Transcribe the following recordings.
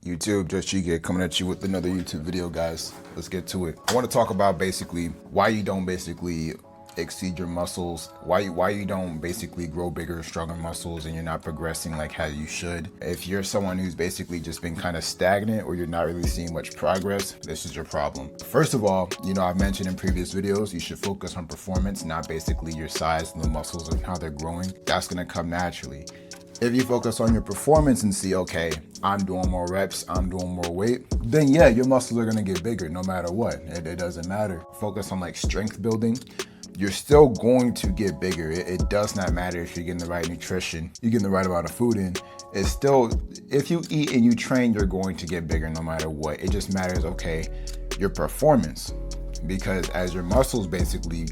YouTube, just Chike coming at you with another YouTube video, guys. Let's get to it. I want to talk about basically why you don't basically exceed your muscles, why you don't basically grow bigger, stronger muscles, and you're not progressing like how you should. If you're someone who's basically just been kind of stagnant or you're not really seeing much progress, this is your problem. First of all, I've mentioned in previous videos, you should focus on performance, not basically your size and the muscles and how they're growing. That's going to come naturally. If you focus on your performance and see, okay, I'm doing more reps, I'm doing more weight, then yeah, your muscles are gonna get bigger no matter what. It doesn't matter. Focus on like strength building. You're still going to get bigger. It does not matter if you're getting the right nutrition, you're getting the right amount of food in. It's still, if you eat and you train, you're going to get bigger no matter what. It just matters, okay, your performance. Because as your muscles basically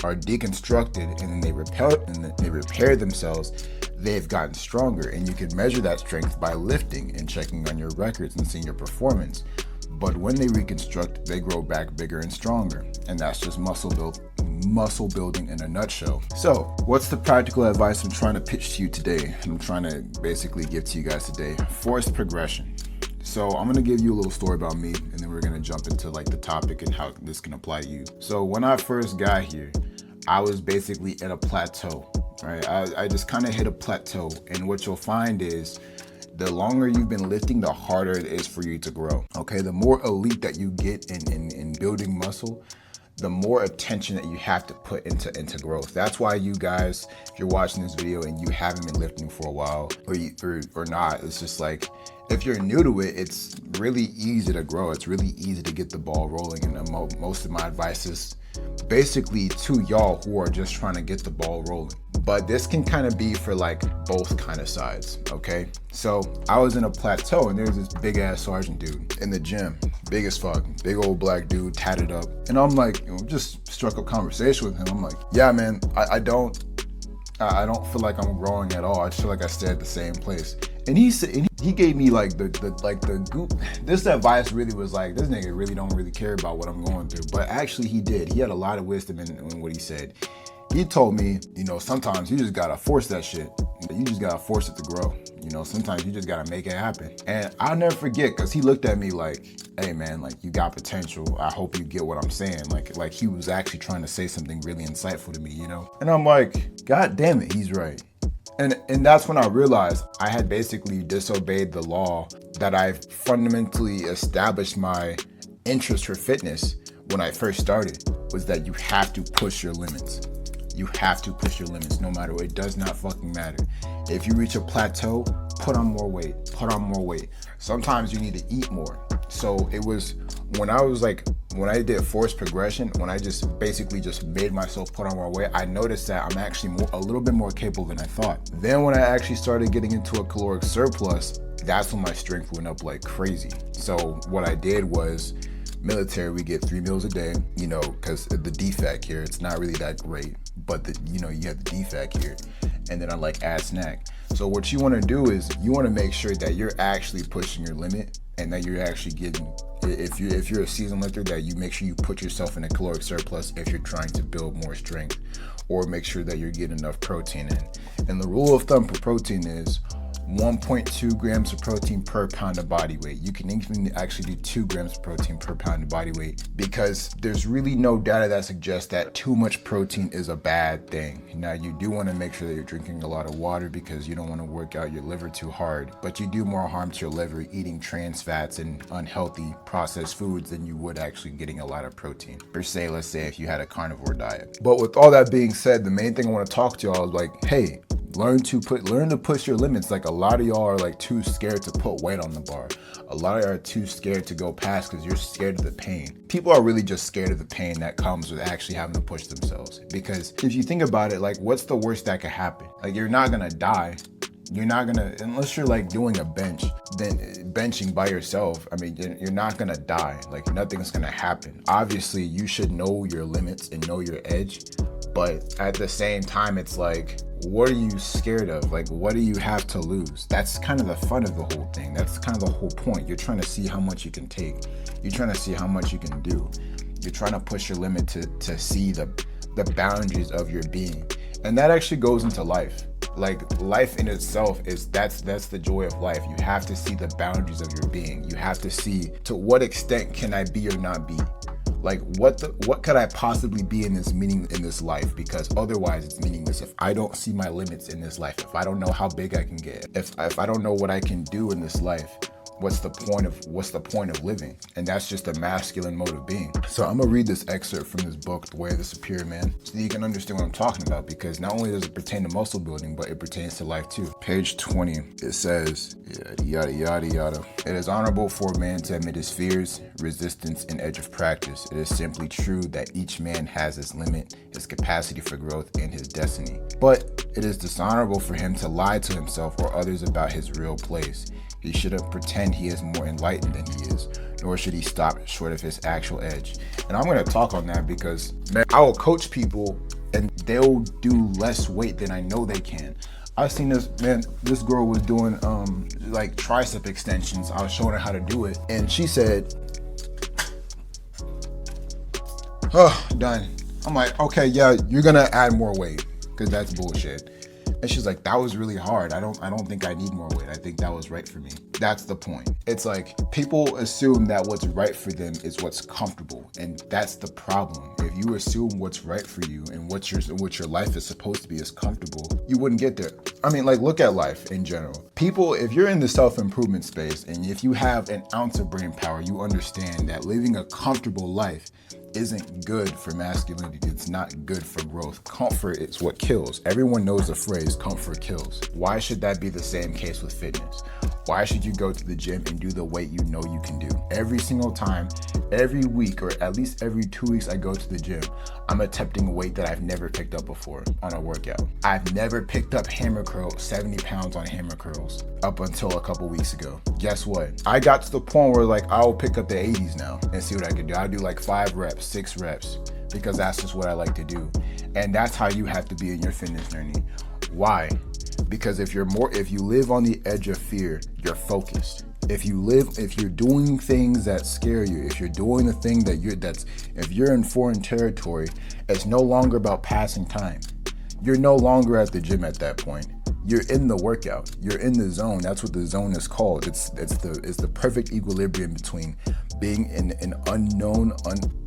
are deconstructed and then they repair themselves, they've gotten stronger, and you can measure that strength by lifting and checking on your records and seeing your performance. But when they reconstruct, they grow back bigger and stronger, and that's just muscle building in a nutshell. So what's the practical advice I'm trying to pitch to you today? I'm trying to basically give to you guys today. Forced progression. So I'm gonna give you a little story about me, and then we're gonna jump into like the topic and how this can apply to you. So when I first got here, I was basically at a plateau. Right, I just kind of hit a plateau, and what you'll find is the longer you've been lifting, the harder it is for you to grow. Okay, the more elite that you get in building muscle, the more attention that you have to put into growth. That's why you guys, if you're watching this video and you haven't been lifting for a while or not, it's just like, if you're new to it, it's really easy to grow. It's really easy to get the ball rolling, and most of my advice is basically to y'all who are just trying to get the ball rolling. But this can kind of be for like both kind of sides, okay? So I was in a plateau, and there's this big ass sergeant dude in the gym, big as fuck, big old black dude, tatted up. And I'm like, just struck up conversation with him. I'm like, yeah, man, I don't feel like I'm growing at all. I just feel like I stay at the same place. And he said, and he gave me like the goop. This advice really was like, this nigga really don't really care about what I'm going through. But actually he did. He had a lot of wisdom in what he said. He told me, sometimes you just gotta force that shit. You just gotta force it to grow. Sometimes you just gotta make it happen. And I'll never forget, because he looked at me like, hey man, like, you got potential. I hope you get what I'm saying. Like he was actually trying to say something really insightful to me, And I'm like, God damn it, he's right. And that's when I realized I had basically disobeyed the law that I fundamentally established my interest for fitness when I first started, was that you have to push your limits. You have to push your limits no matter what. It does not fucking matter. If you reach a plateau, put on more weight, Sometimes you need to eat more. So it was when I did forced progression, when I just basically just made myself put on more weight, I noticed that I'm actually a little bit more capable than I thought. Then when I actually started getting into a caloric surplus, that's when my strength went up like crazy. So what I did was, military, we get 3 meals a day, because the DFAC here, it's not really that great, but you have the DFAC here, and then I like add snack. So what you want to do is you want to make sure that you're actually pushing your limit, and that you're actually getting, if you're a seasoned lifter, that you make sure you put yourself in a caloric surplus if you're trying to build more strength, or make sure that you're getting enough protein in. And the rule of thumb for protein is 1.2 grams of protein per pound of body weight. You can even actually do 2 grams of protein per pound of body weight, because there's really no data that suggests that too much protein is a bad thing. Now, you do want to make sure that you're drinking a lot of water, because you don't want to work out your liver too hard, but you do more harm to your liver eating trans fats and unhealthy processed foods than you would actually getting a lot of protein. Per se, let's say if you had a carnivore diet. But with all that being said, the main thing I want to talk to y'all is like, hey, learn to push your limits. Like, a lot of y'all are like too scared to put weight on the bar. A lot of y'all are too scared to go past because you're scared of the pain. People are really just scared of the pain that comes with actually having to push themselves. Because if you think about it, like, what's the worst that could happen? Like, you're not gonna die. You're not gonna, unless you're like doing a bench, then benching by yourself, I mean, you're not gonna die. Like, nothing's gonna happen. Obviously, you should know your limits and know your edge. But at the same time, it's like, what are you scared of? Like, what do you have to lose? That's kind of the fun of the whole thing. That's kind of the whole point. You're trying to see how much you can take. You're trying to see how much you can do. You're trying to push your limit to see the boundaries of your being. And that actually goes into life. Like, life in itself is, that's the joy of life. You have to see the boundaries of your being. have to see to what extent can I be or not be. Like what could I possibly be in this life? Because otherwise it's meaningless if I don't see my limits in this life. If I don't know how big I can get, if I don't know what I can do in this life, what's the point of living? And that's just a masculine mode of being. So I'm gonna read this excerpt from this book, The Way of the Superior Man, so that you can understand what I'm talking about, because not only does it pertain to muscle building, but it pertains to life too. Page 20, it says, yada, yada, yada. It is honorable for a man to admit his fears, resistance, and edge of practice. It is simply true that each man has his limit, his capacity for growth, and his destiny. But it is dishonorable for him to lie to himself or others about his real place. He shouldn't pretend he is more enlightened than he is, nor should he stop short of his actual edge. And I'm gonna talk on that because, man, I will coach people and they'll do less weight than I know they can. I've seen this, man, this girl was doing like tricep extensions. I was showing her how to do it. And she said, oh, done. I'm like, okay, yeah, you're gonna add more weight because that's bullshit. And she's like, that was really hard. I don't think I need more weight. I think that was right for me. That's the point. It's like people assume that what's right for them is what's comfortable. And that's the problem. If you assume what's right for you and what your life is supposed to be is comfortable, you wouldn't get there. I mean, like, look at life in general. People, if you're in the self-improvement space and if you have an ounce of brain power, you understand that living a comfortable life isn't good for masculinity. It's not good for growth. Comfort is what kills. Everyone knows the phrase comfort kills. Why should that be the same case with fitness? Why should you go to the gym and do the weight you know you can do? Every single time, every week, or at least every 2 weeks I go to the gym, I'm attempting a weight that I've never picked up before on a workout. I've never picked up hammer curls, 70 pounds on hammer curls up until a couple weeks ago. Guess what? I got to the point where like I'll pick up the 80s now and see what I can do. I'll do like 5 reps, 6 reps, because that's just what I like to do. And that's how you have to be in your fitness journey. Why? Because if you live on the edge of fear, you're focused. If you're doing things that scare you, if you're doing the thing if you're in foreign territory, it's no longer about passing time. You're no longer at the gym at that point. You're in the workout. You're in the zone. That's what the zone is called. It's the perfect equilibrium between being in an unknown,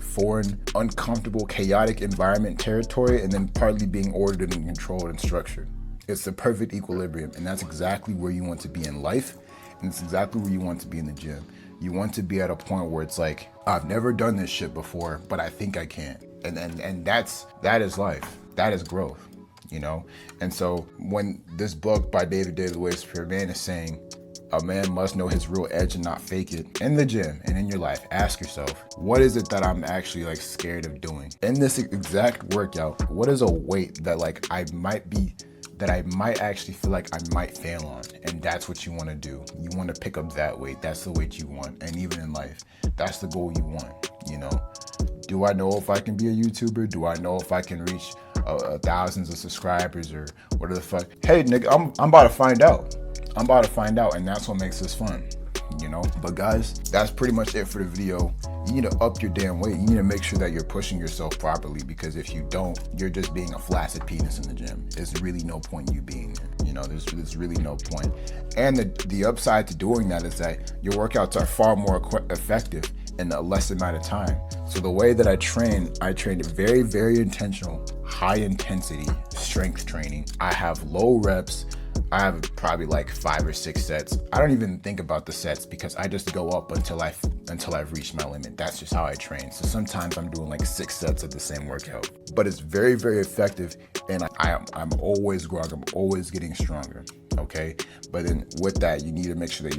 foreign, uncomfortable, chaotic environment territory, and then partly being ordered and controlled and structured. It's the perfect equilibrium, and that's exactly where you want to be in life, and it's exactly where you want to be in the gym. You want to be at a point where it's like, I've never done this shit before, but I think I can. And that is life. That is growth, you know? And so when this book by David The Way of the Superior Man is saying, a man must know his real edge and not fake it. In the gym and in your life, ask yourself, what is it that I'm actually like scared of doing? In this exact workout, what is a weight that like I might actually feel like I might fail on? And that's what you want to do. You want to pick up that weight. That's the weight you want. And even in life, that's the goal you want, you know? Do I know if I can be a YouTuber? Do I know if I can reach thousands of subscribers or whatever the fuck? Hey, nigga, I'm about to find out. And that's what makes this fun, you know? But guys, that's pretty much it for the video. You need to up your damn weight. You need to make sure that you're pushing yourself properly, because if you don't, you're just being a flaccid penis in the gym. There's really no point in you being there. You know, there's really no point. And the upside to doing that is that your workouts are far more effective in a less amount of time. So the way that I train very, very intentional, high intensity strength training. I have low reps. I have probably like 5 or 6 sets. I don't even think about the sets because I just go up until I've reached my limit. That's just how I train. So sometimes I'm doing like 6 sets of the same workout, but it's very, very effective. And I'm always growing. I'm always getting stronger. Okay. But then with that, you need to make sure that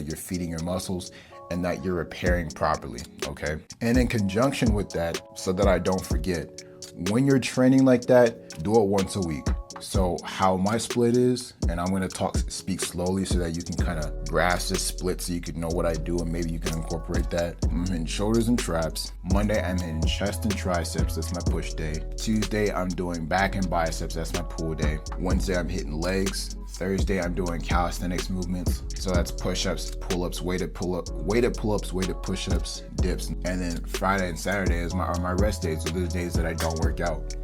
you're feeding your muscles and that you're repairing properly. Okay. And in conjunction with that, so that I don't forget, when you're training like that, do it once a week. So how my split is, and I'm going to speak slowly so that you can kind of grasp this split so you can know what I do and maybe you can incorporate that. I'm in shoulders and traps. Monday, I'm in chest and triceps. That's my push day. Tuesday, I'm doing back and biceps. That's my pull day. Wednesday, I'm hitting legs. Thursday, I'm doing calisthenics movements. So that's push-ups, pull-ups, weighted pull-ups, weighted push-ups, dips. And then Friday and Saturday are my rest days. So those days that I don't work out.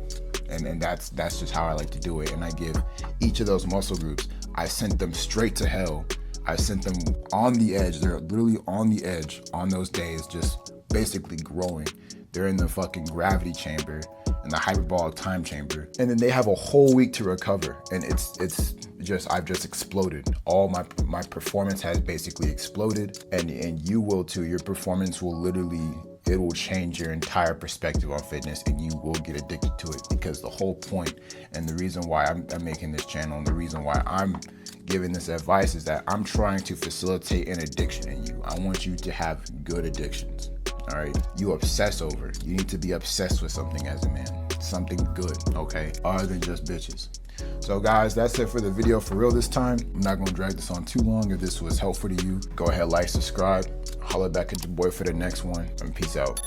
And that's just how I like to do it. And I give each of those muscle groups, I sent them straight to hell I sent them on the edge. They're literally on the edge on those days, just basically growing. They're in the fucking gravity chamber, in the hyperbolic time chamber, and then they have a whole week to recover. And I've just exploded. All my performance has basically exploded, and you will too. Your performance will literally, it will change your entire perspective on fitness, and you will get addicted to it. Because the whole point and the reason why I'm making this channel, and the reason why I'm giving this advice, is that I'm trying to facilitate an addiction in you. I want you to have good addictions. All right, you obsess over it. You need to be obsessed with something as a man, something good, okay, other than just bitches. So guys, that's it for the video for real this time. I'm not gonna drag this on too long. If this was helpful to you, go ahead, like, subscribe, holler back at your boy for the next one, and peace out.